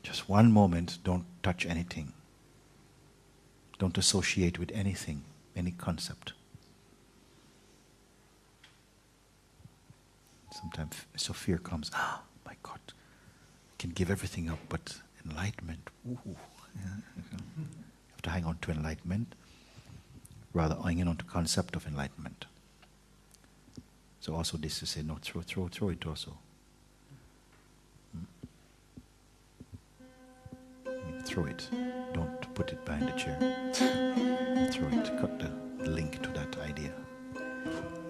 Just one moment, don't touch anything. Don't associate with anything, any concept. Sometimes so fear comes, my God, I can give everything up, but enlightenment, ooh. Yeah. You have to hang on to enlightenment rather hanging on to concept of enlightenment. So also this to say, no, throw it also. Throw it. Don't put it behind the chair. Throw it. Cut the link to that idea.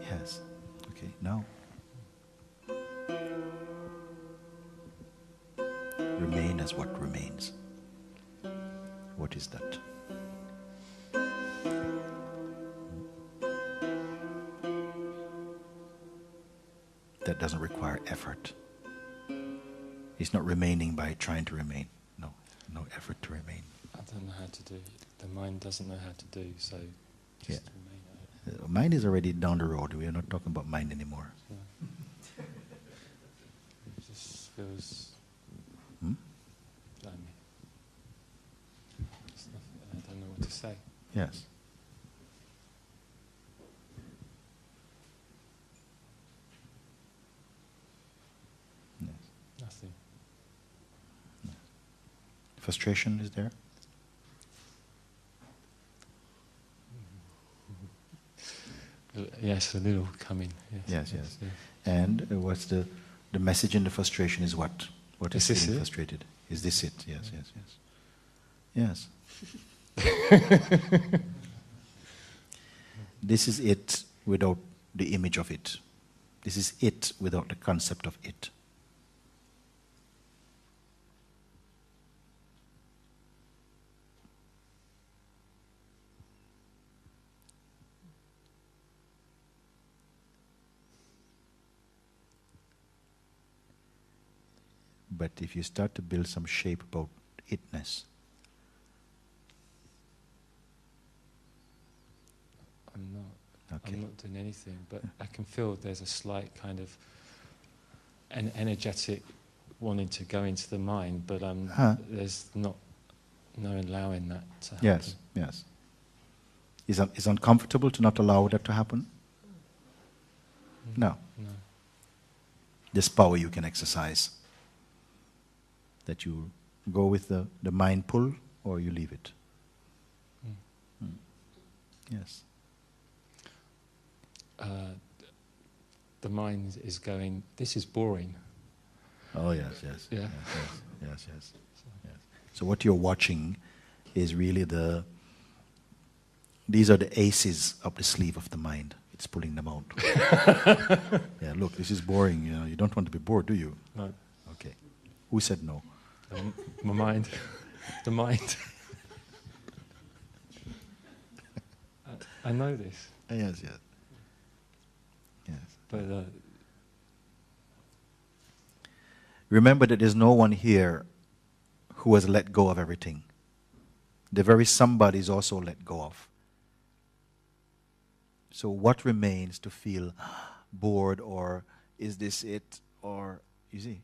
Yes. Okay, now. Remain as what remains. What is that? That doesn't require effort. It's not remaining by trying to remain. No effort to remain. I don't know how to do. The mind doesn't know how to do, so just remain. Mind is already down the road. We are not talking about mind anymore. Yeah. It just feels... blimey. I don't know what to say. Yes. Yes. Nothing. Yes. Frustration is there? Yes, a little coming. Yes. And what's the message in the frustration is what? What is feeling frustrated? Is this it? Yes. This is it without the image of it. This is it without the concept of it. But if you start to build some shape about itness, I'm not doing anything, but I can feel there's a slight kind of an energetic wanting to go into the mind, but there's no allowing that to happen. Yes. Is uncomfortable to not allow that to happen? No. This power you can exercise. That you go with the mind pull or you leave it. Yes. The mind is going, this is boring. Oh yes. Yeah. Yes. So what you're watching is really these are the aces up the sleeve of the mind. It's pulling them out. Yeah, look, this is boring. You don't want to be bored, do you? No. Okay. Who said no? My mind. The mind. I know this. Yes. But remember that there's no one here who has let go of everything. The very somebody is also let go of. So what remains to feel bored, or is this it, or you see?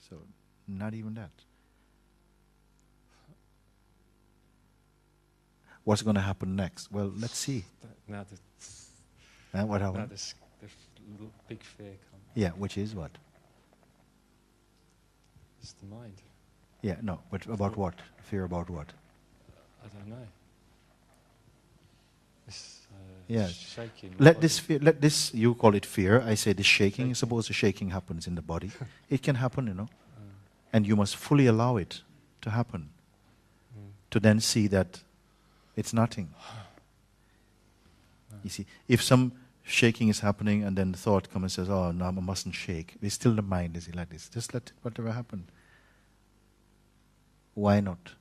So not even that. What's going to happen next? Well, let's see. Now What happened? Now the big fear comes. Yeah, which is what? It's the mind. Yeah, no, but about what? Fear about what? I don't know. It's shaking. Let this, you call it fear, I say this shaking. Suppose the shaking happens in the body. It can happen, And you must fully allow it to happen. To then see that it's nothing. You see, if some shaking is happening and then the thought comes and says, oh, no, I mustn't shake. It's still the mind, is it like this? Just let whatever happen. Why not?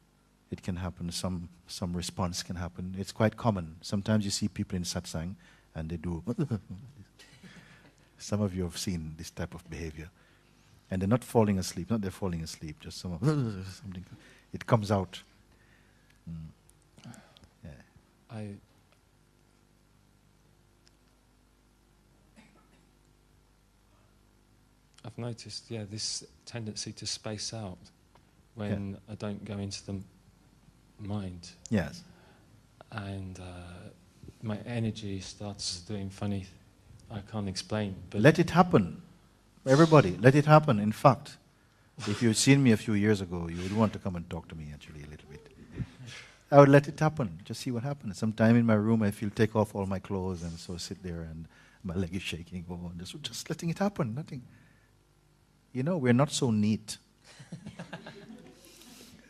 It can happen, some response can happen. It's quite common. Sometimes you see people in Satsang and they do. Some of you have seen this type of behavior. And they're not falling asleep, not they're falling asleep, just something. It comes out. Yeah. I've I've noticed, this tendency to space out when I don't go into the mind. Yes. And my energy starts doing funny, I can't explain. But let it happen. Everybody, let it happen. In fact, if you'd seen me a few years ago, you would want to come and talk to me actually a little bit. I would let it happen, just see what happens. Sometime in my room I feel take off all my clothes and so sit there and my leg is shaking. Oh, just letting it happen, nothing. You know, we're not so neat.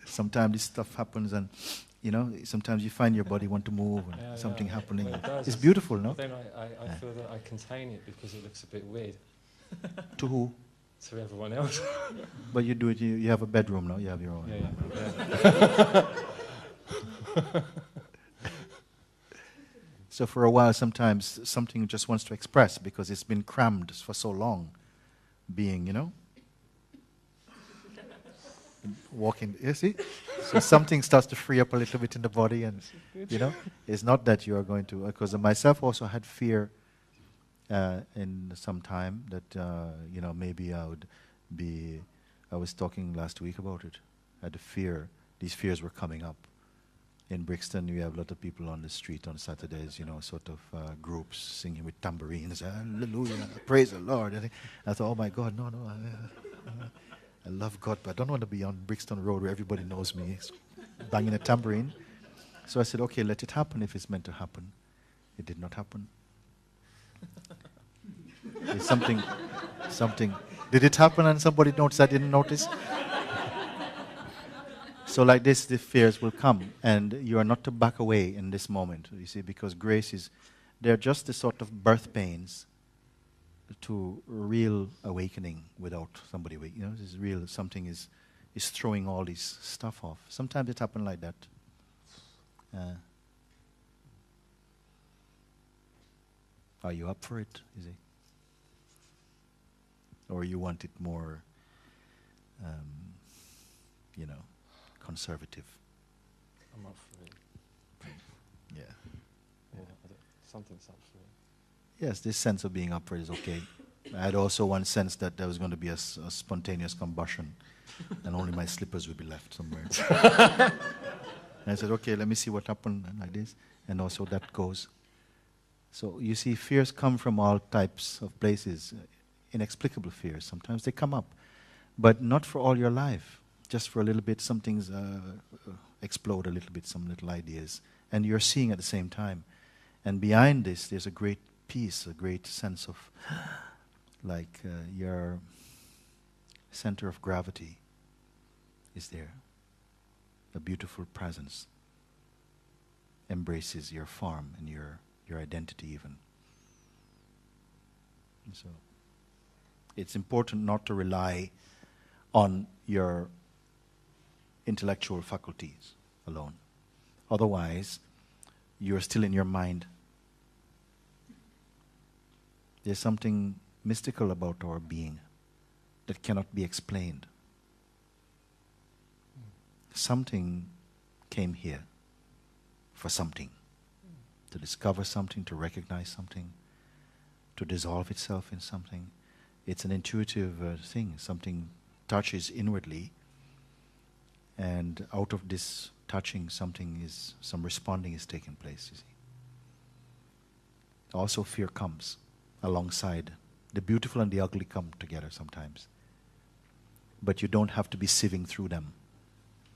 Sometimes this stuff happens and, you know, sometimes you find your body want to move and something happening. Well, it does. It's beautiful, no? Then I feel that I contain it because it looks a bit weird. To who? To everyone else. But you do it, you have a bedroom now, you have your own. Yeah. So for a while, sometimes something just wants to express because it's been crammed for so long, being, you know, walking. You see, so something starts to free up a little bit in the body, and you know, it's not that you are going to. Because myself also had fear in some time that you know, maybe I would be. I was talking last week about it. I had a fear. These fears were coming up. In Brixton, we have a lot of people on the street on Saturdays, you know, sort of groups singing with tambourines, hallelujah, praise the Lord. And I thought, oh my God, no, I love God, but I don't want to be on Brixton Road where everybody knows me, banging a tambourine. So I said, okay, let it happen if it's meant to happen. It did not happen. It's something. Did it happen and somebody noticed I didn't notice? So like this, the fears will come, and you are not to back away in this moment, you see, because grace is, they're just the sort of birth pains to real awakening without somebody waking. You know, this is real, something is throwing all this stuff off. Sometimes it happens like that. Are you up for it, is it? Or you want it more, you know, conservative? I'm up for it. Yeah. Something's up for it. Yes, this sense of being up for it is okay. I had also one sense that there was going to be a spontaneous combustion and only my slippers would be left somewhere. And I said, okay, let me see what happened, and like this. And also that goes. So you see, fears come from all types of places. Inexplicable fears. Sometimes they come up. But not for all your life. Just for a little bit, some things explode a little bit, some little ideas. And you're seeing at the same time. And behind this, there's a great peace, a great sense of, like your center of gravity is there. A beautiful presence embraces your form and your identity even. And so it's important not to rely on your intellectual faculties alone. Otherwise, you're still in your mind. There's something mystical about our being that cannot be explained. Something came here for something. To discover something, to recognize something, to dissolve itself in something. It's an intuitive thing. Something touches inwardly, and out of this touching, some responding is taking place, you see. Also fear comes alongside. The beautiful and the ugly come together sometimes. But you don't have to be sieving through them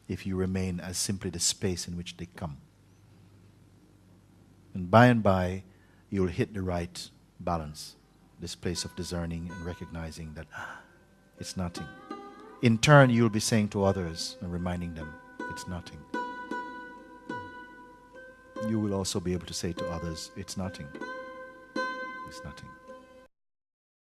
if you remain as simply the space in which they come. And by, you'll hit the right balance, this place of discerning and recognizing that it's nothing. In turn, you'll be saying to others and reminding them, it's nothing. You will also be able to say to others, it's nothing. It's nothing.